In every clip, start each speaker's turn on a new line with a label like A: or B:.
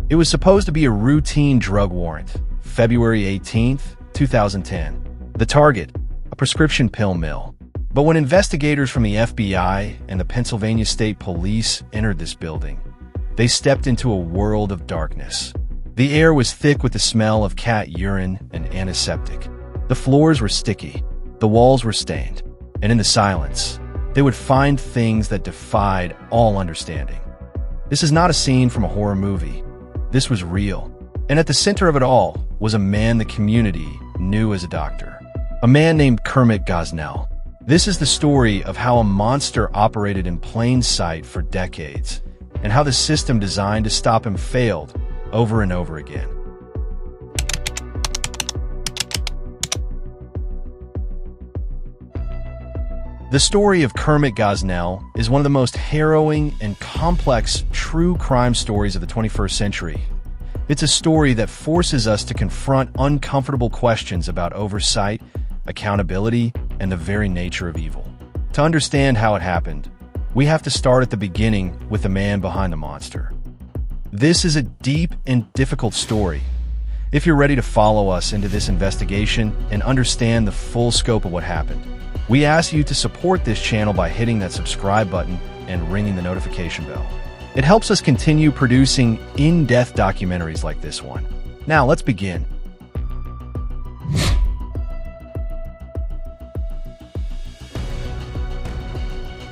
A: It was supposed to be a routine drug warrant. February 18th, 2010. The target, a prescription pill mill. But when investigators from the FBI and the Pennsylvania State Police entered this building, they stepped into a world of darkness. The air was thick with the smell of cat urine and antiseptic. The floors were sticky, the walls were stained, and in the silence, they would find things that defied all understanding. This is not a scene from a horror movie. This was real. And at the center of it all was a man the community knew as a doctor. A man named Kermit Gosnell. This is the story of how a monster operated in plain sight for decades, and how the system designed to stop him failed over and over again. The story of Kermit Gosnell is one of the most harrowing and complex true crime stories of the 21st century. It's a story that forces us to confront uncomfortable questions about oversight, accountability, and the very nature of evil. To understand how it happened, we have to start at the beginning with the man behind the monster. This is a deep and difficult story. If you're ready to follow us into this investigation and understand the full scope of what happened, we ask you to support this channel by hitting that subscribe button and ringing the notification bell. It helps us continue producing in-depth documentaries like this one. Now, let's begin.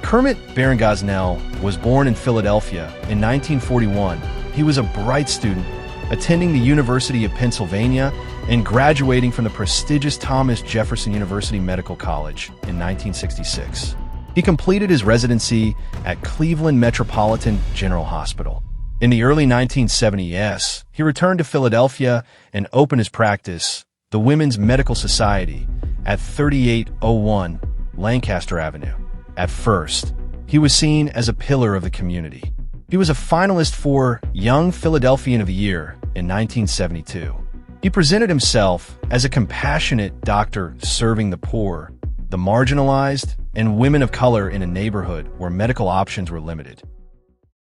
A: Kermit Baron Gosnell was born in Philadelphia in 1941. He was a bright student, attending the University of Pennsylvania and graduating from the prestigious Thomas Jefferson University Medical College in 1966. He completed his residency at Cleveland Metropolitan General Hospital. In the early 1970s, he returned to Philadelphia and opened his practice, the Women's Medical Society, at 3801 Lancaster Avenue. At first, he was seen as a pillar of the community. He was a finalist for Young Philadelphian of the Year in 1972. He presented himself as a compassionate doctor serving the poor, the marginalized, and women of color in a neighborhood where medical options were limited.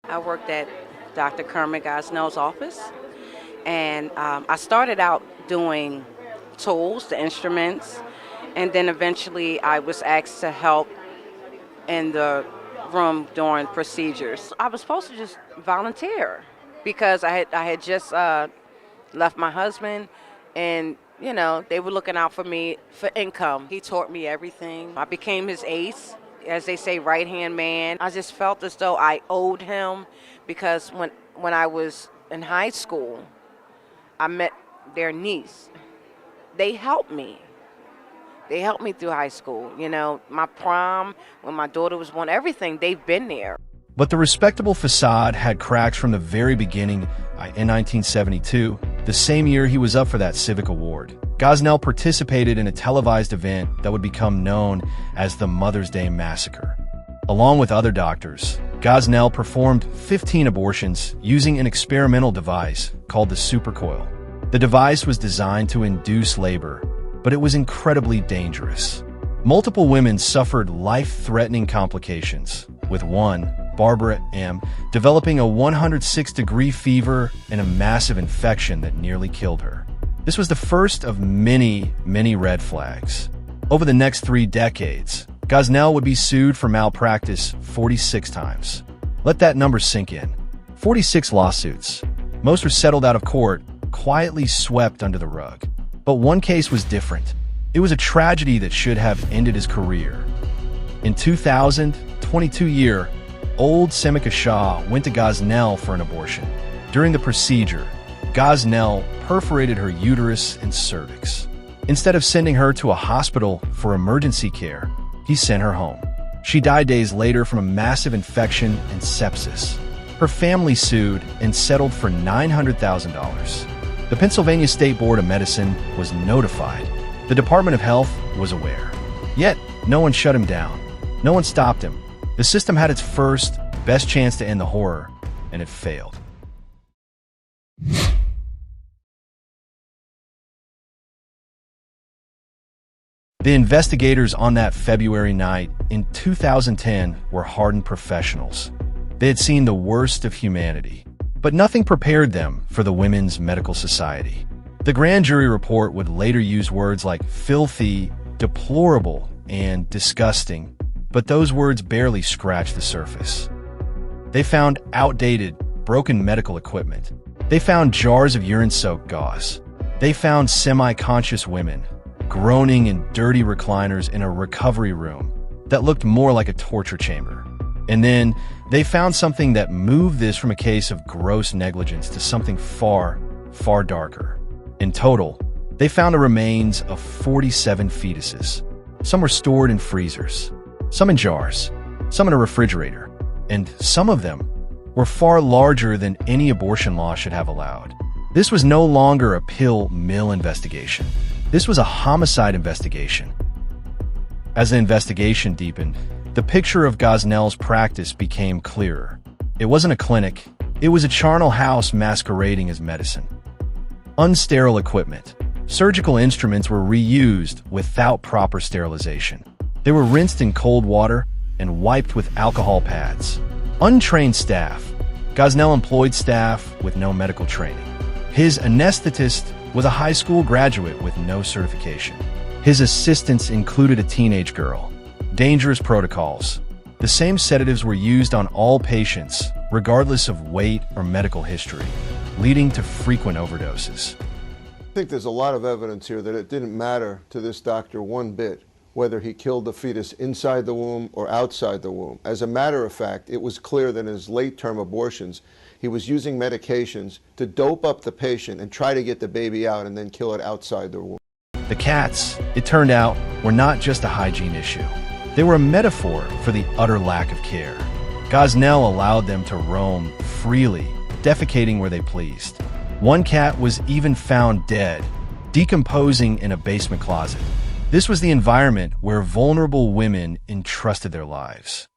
B: I worked at Dr. Kermit Gosnell's office, and I started out doing tools, the instruments, and then eventually I was asked to help in the room during procedures. I was supposed to just volunteer because I had just left my husband, and they were looking out for me for income. He taught me everything. I became his ace, as they say, right-hand man. I just felt as though I owed him because when I was in high school, I met their niece. They helped me. They helped me through high school. My prom, when my daughter was born, everything, they've been there.
A: But the respectable facade had cracks from the very beginning. In 1972, the same year he was up for that civic award, Gosnell participated in a televised event that would become known as the Mother's Day Massacre. Along with other doctors, Gosnell performed 15 abortions using an experimental device called the supercoil. The device was designed to induce labor, but it was incredibly dangerous. Multiple women suffered life-threatening complications, with one, Barbara M., developing a 106-degree fever and a massive infection that nearly killed her. This was the first of many, many red flags. Over the next 3 decades, Gosnell would be sued for malpractice 46 times. Let that number sink in. 46 lawsuits. Most were settled out of court, quietly swept under the rug. But one case was different. It was a tragedy that should have ended his career. In 2000, 22-year-old Semika Shah went to Gosnell for an abortion. During the procedure, Gosnell perforated her uterus and cervix. Instead of sending her to a hospital for emergency care, he sent her home. She died days later from a massive infection and sepsis. Her family sued and settled for $900,000. The Pennsylvania State Board of Medicine was notified. The Department of Health was aware. Yet, no one shut him down. No one stopped him. The system had its first, best chance to end the horror, and it failed. The investigators on that February night in 2010 were hardened professionals. They had seen the worst of humanity. But nothing prepared them for the Women's Medical Society. The grand jury report would later use words like filthy, deplorable, and disgusting, but those words barely scratched the surface. They found outdated, broken medical equipment. They found jars of urine-soaked gauze. They found semi-conscious women, groaning in dirty recliners in a recovery room that looked more like a torture chamber. And then they found something that moved this from a case of gross negligence to something far, far darker. In total, they found the remains of 47 fetuses. Some were stored in freezers, some in jars, some in a refrigerator, and some of them were far larger than any abortion law should have allowed. This was no longer a pill-mill investigation. This was a homicide investigation. As the investigation deepened, the picture of Gosnell's practice became clearer. It wasn't a clinic, it was a charnel house masquerading as medicine. Unsterile equipment. Surgical instruments were reused without proper sterilization. They were rinsed in cold water and wiped with alcohol pads. Untrained staff. Gosnell employed staff with no medical training. His anesthetist was a high school graduate with no certification. His assistants included a teenage girl. Dangerous protocols. The same sedatives were used on all patients, regardless of weight or medical history, leading to frequent overdoses.
C: I think there's a lot of evidence here that it didn't matter to this doctor one bit whether he killed the fetus inside the womb or outside the womb. As a matter of fact, it was clear that in his late-term abortions, he was using medications to dope up the patient and try to get the baby out and then kill it outside the womb.
A: The cats, it turned out, were not just a hygiene issue. They were a metaphor for the utter lack of care. Gosnell allowed them to roam freely, defecating where they pleased. One cat was even found dead, decomposing in a basement closet. This was the environment where vulnerable women entrusted their lives.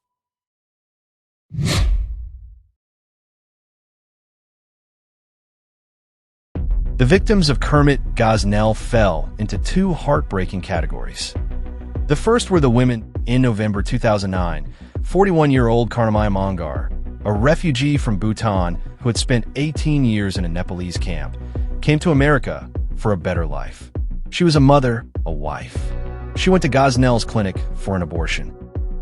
A: The victims of Kermit Gosnell fell into two heartbreaking categories. The first were the women. In November 2009, 41-year-old Karnamaya Mangar, a refugee from Bhutan who had spent 18 years in a Nepalese camp, came to America for a better life. She was a mother, a wife. She went to Gosnell's clinic for an abortion.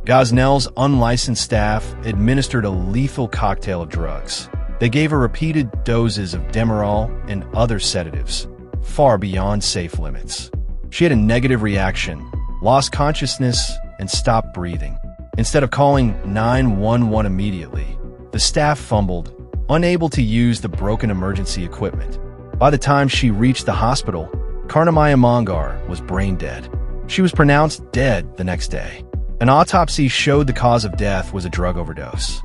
A: Gosnell's unlicensed staff administered a lethal cocktail of drugs. They gave her repeated doses of Demerol and other sedatives, far beyond safe limits. She had a negative reaction, lost consciousness, and stopped breathing. Instead of calling 911 immediately, the staff fumbled, unable to use the broken emergency equipment. By the time she reached the hospital, Karnamaya Mangar was brain dead. She was pronounced dead the next day. An autopsy showed the cause of death was a drug overdose.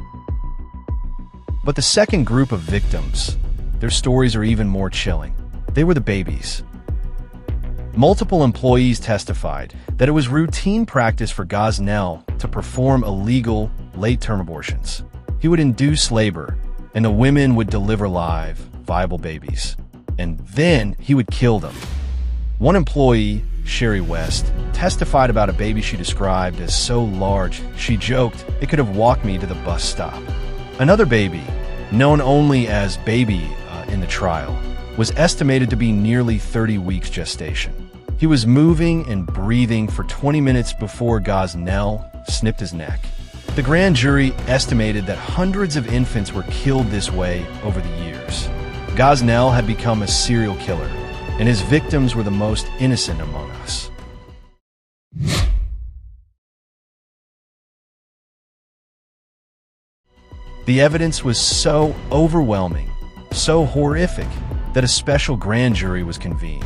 A: But the second group of victims, their stories are even more chilling. They were the babies. Multiple employees testified that it was routine practice for Gosnell to perform illegal, late-term abortions. He would induce labor, and the women would deliver live, viable babies. And then he would kill them. One employee, Sherry West, testified about a baby she described as so large, she joked it could have walked me to the bus stop. Another baby, known only as Baby in the trial, was estimated to be nearly 30 weeks gestation. He was moving and breathing for 20 minutes before Gosnell snipped his neck. The grand jury estimated that hundreds of infants were killed this way over the years. Gosnell had become a serial killer, and his victims were the most innocent among us. The evidence was so overwhelming, so horrific, that a special grand jury was convened.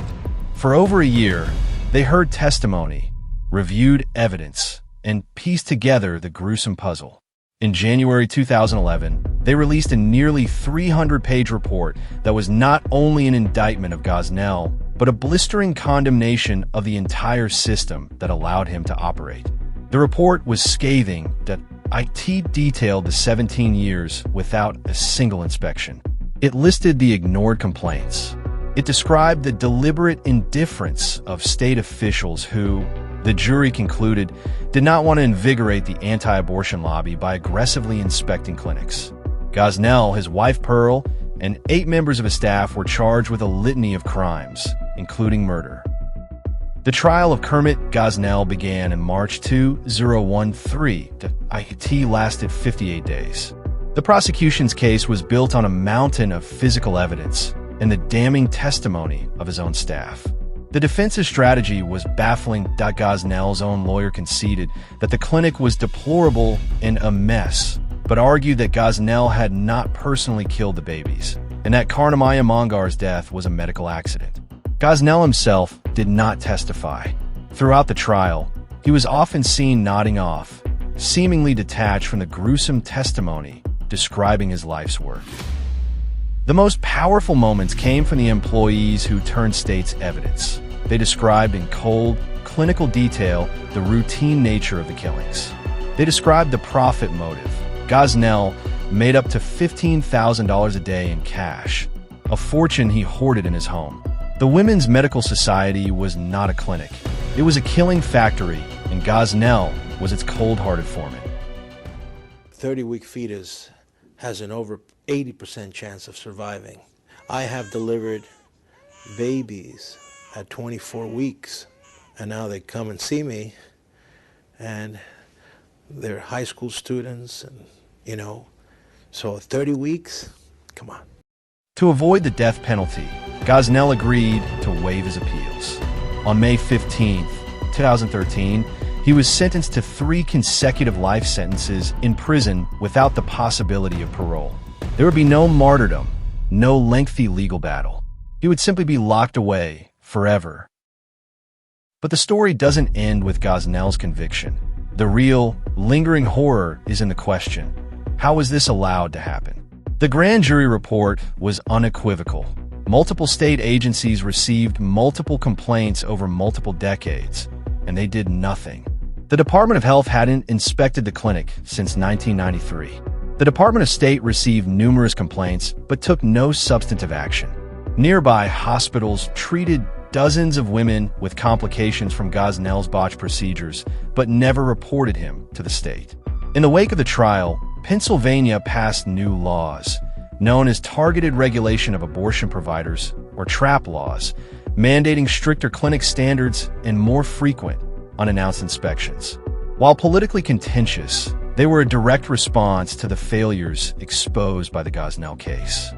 A: For over a year, they heard testimony, reviewed evidence, and pieced together the gruesome puzzle. In January 2011, they released a nearly 300-page report that was not only an indictment of Gosnell, but a blistering condemnation of the entire system that allowed him to operate. The report was scathing that it detailed the 17 years without a single inspection. It listed the ignored complaints. It described the deliberate indifference of state officials who, the jury concluded, did not want to invigorate the anti-abortion lobby by aggressively inspecting clinics. Gosnell, his wife Pearl, and 8 members of his staff were charged with a litany of crimes, including murder. The trial of Kermit Gosnell began in March 2013. It lasted 58 days. The prosecution's case was built on a mountain of physical evidence and the damning testimony of his own staff. The defense's strategy was baffling. Gosnell's own lawyer conceded that the clinic was deplorable and a mess, but argued that Gosnell had not personally killed the babies, and that Karnamaya Mongar's death was a medical accident. Gosnell himself did not testify. Throughout the trial, he was often seen nodding off, seemingly detached from the gruesome testimony describing his life's work. The most powerful moments came from the employees who turned state's evidence. They described in cold, clinical detail the routine nature of the killings. They described the profit motive. Gosnell made up to $15,000 a day in cash, a fortune he hoarded in his home. The Women's Medical Society was not a clinic. It was a killing factory, and Gosnell was its cold-hearted foreman.
D: 30-week fetus has an over 80% chance of surviving. I have delivered babies at 24 weeks, and now they come and see me, and they're high school students, and so 30 weeks, come on.
A: To avoid the death penalty, Gosnell agreed to waive his appeals. On May 15, 2013, he was sentenced to 3 consecutive life sentences in prison without the possibility of parole. There would be no martyrdom, no lengthy legal battle. He would simply be locked away forever. But the story doesn't end with Gosnell's conviction. The real, lingering horror is in the question: how was this allowed to happen? The grand jury report was unequivocal. Multiple state agencies received multiple complaints over multiple decades, and they did nothing. The Department of Health hadn't inspected the clinic since 1993. The Department of State received numerous complaints, but took no substantive action. Nearby hospitals treated dozens of women with complications from Gosnell's botched procedures, but never reported him to the state. In the wake of the trial, Pennsylvania passed new laws, known as Targeted Regulation of Abortion Providers, or TRAP laws, mandating stricter clinic standards and more frequent, unannounced inspections. While politically contentious, they were a direct response to the failures exposed by the Gosnell case.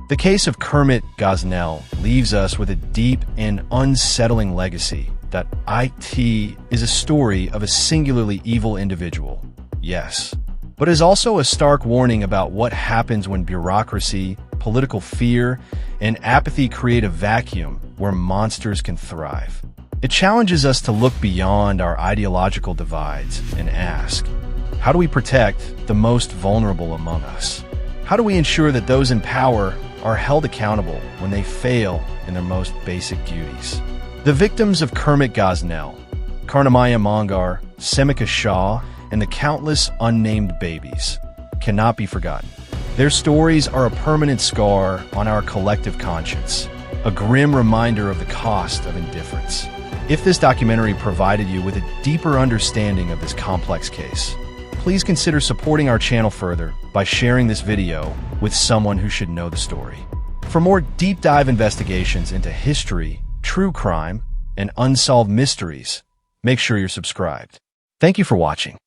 A: The case of Kermit Gosnell leaves us with a deep and unsettling legacy that IT is a story of a singularly evil individual, yes, but is also a stark warning about what happens when bureaucracy, political fear, and apathy create a vacuum where monsters can thrive. It challenges us to look beyond our ideological divides and ask, how do we protect the most vulnerable among us? How do we ensure that those in power are held accountable when they fail in their most basic duties? The victims of Kermit Gosnell, Karnamaya Mongar, Semika Shah, and the countless unnamed babies cannot be forgotten. Their stories are a permanent scar on our collective conscience, a grim reminder of the cost of indifference. If this documentary provided you with a deeper understanding of this complex case, please consider supporting our channel further by sharing this video with someone who should know the story. For more deep dive investigations into history, true crime, and unsolved mysteries, make sure you're subscribed. Thank you for watching.